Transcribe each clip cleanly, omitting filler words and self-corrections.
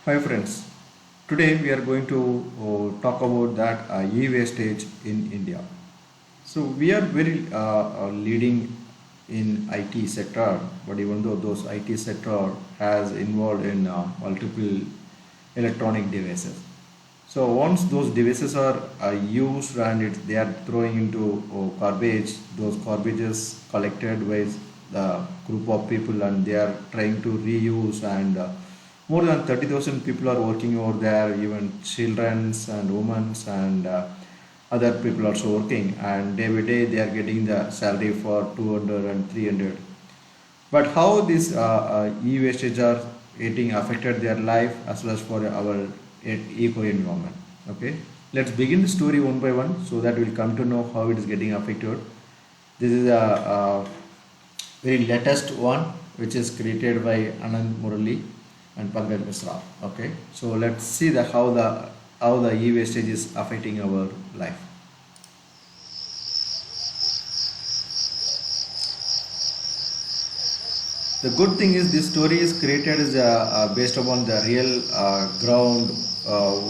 Hi friends, today we are going to talk about that e-wastage in India. So we are very leading in IT sector, but even though those IT sector has involved in multiple electronic devices. So once those devices are used and they are throwing into garbage, those garbages collected by the group of people and they are trying to reuse and more than 30,000 people are working over there, even children's and women's and other people also working, and day by day they are getting the salary for 200 and 300. But how these e-wastage are getting affected their life as well as for our eco environment. Okay, let's begin the story one by one so that we'll come to know how it is getting affected. This is a very latest one which is created by Anand Murali and Pankaj Misra. Okay, so let's see the how the e-wastage is affecting our life. The good thing is this story is created is based upon the real ground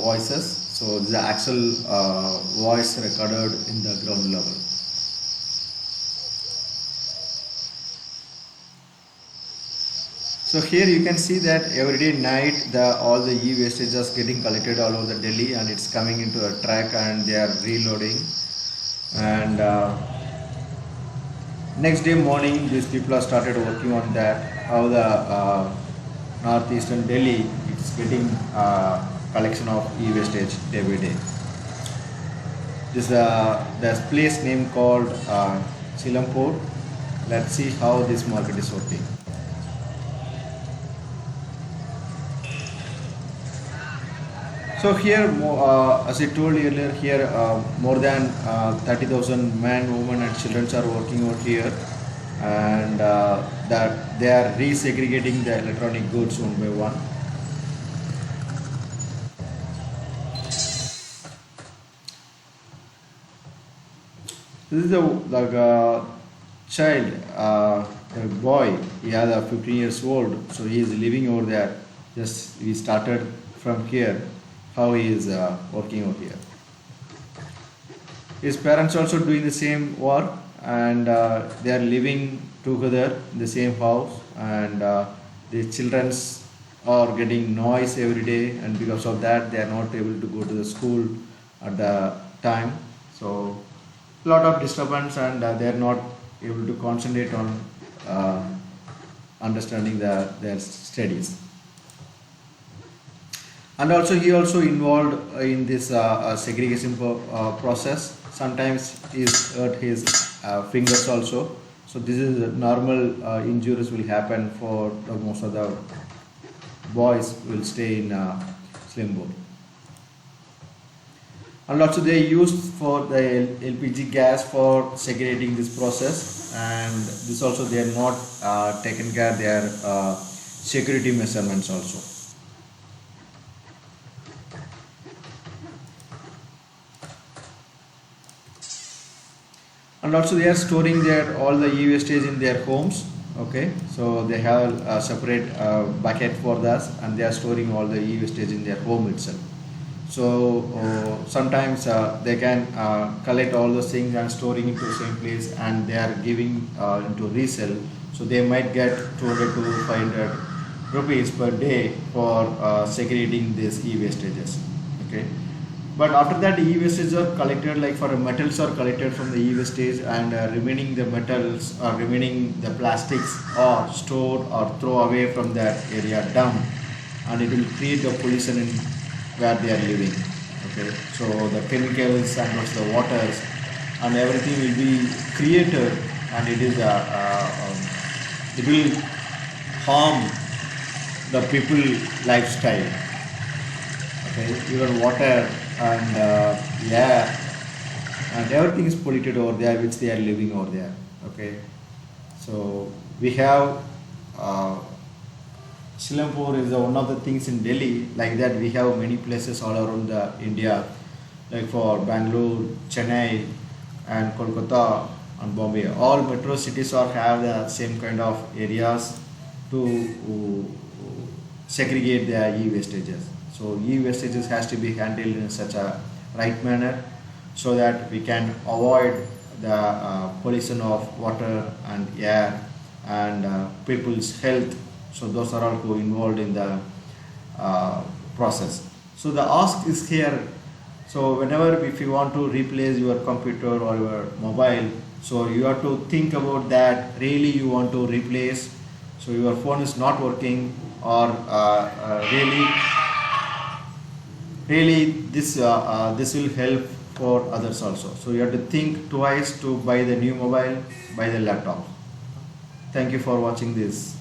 voices. So the actual voice recorded in the ground level. So here you can see that every day night all the e-wastage is getting collected all over the Delhi and it's coming into a truck and they are reloading, and next day morning these people have started working on that how the northeastern Delhi is getting collection of e-wastage day by day. There's place name called Silampur. Let's see how this market is working. So here, as I told you earlier, here more than 30,000 men, women, and children are working out here, and that they are resegregating the electronic goods one by one. This is the child, the boy. He has a 15 years old, so he is living over there. Just we started from here, how he is working over here. His parents also doing the same work, and they are living together in the same house, and the childrens are getting noise every day, and because of that they are not able to go to the school at the time. So lot of disturbance, and they are not able to concentrate on uh, understanding their studies. And also he also involved in this segregation process. Sometimes he's hurt his fingers also. So this is normal injuries will happen for most of the boys will stay in Slimbur. And also they used for the LPG gas for segregating this process, and this also they are not taken care their security measurements also. And also they are storing their all the e-wastage in their homes. Okay, so they have a separate bucket for that, and they are storing all the e-wastage in their home itself. So sometimes they can collect all those things and storing into the same place, and they are giving into resell. So they might get 200 to 500 rupees per day for segregating these e-wastages. Okay, but after that e-wastage are collected, like for metals are collected from the e-wastage, and remaining the metals or remaining the plastics are stored or throw away from that area dump, and it will create the pollution in where they are living. Okay, so the chemicals and also the waters and everything will be created, and it is it will harm the people lifestyle. Okay, even water and air and everything is polluted over there which they are living over there. Okay, so we have Silampur is one of the things in Delhi. Like that, we have many places all around the India, like for Bangalore, Chennai, and Kolkata and Bombay. All metro cities are have the same kind of areas to segregate their e-wastages. So e-wastages has to be handled in such a right manner so that we can avoid the pollution of water and air and people's health. So those are all involved in the process. So the ask is here. So whenever if you want to replace your computer or your mobile, so you have to think about that really you want to replace. So your phone is not working or really this will help for others also. So you have to think twice to buy the new mobile, buy the laptop. Thank you for watching this.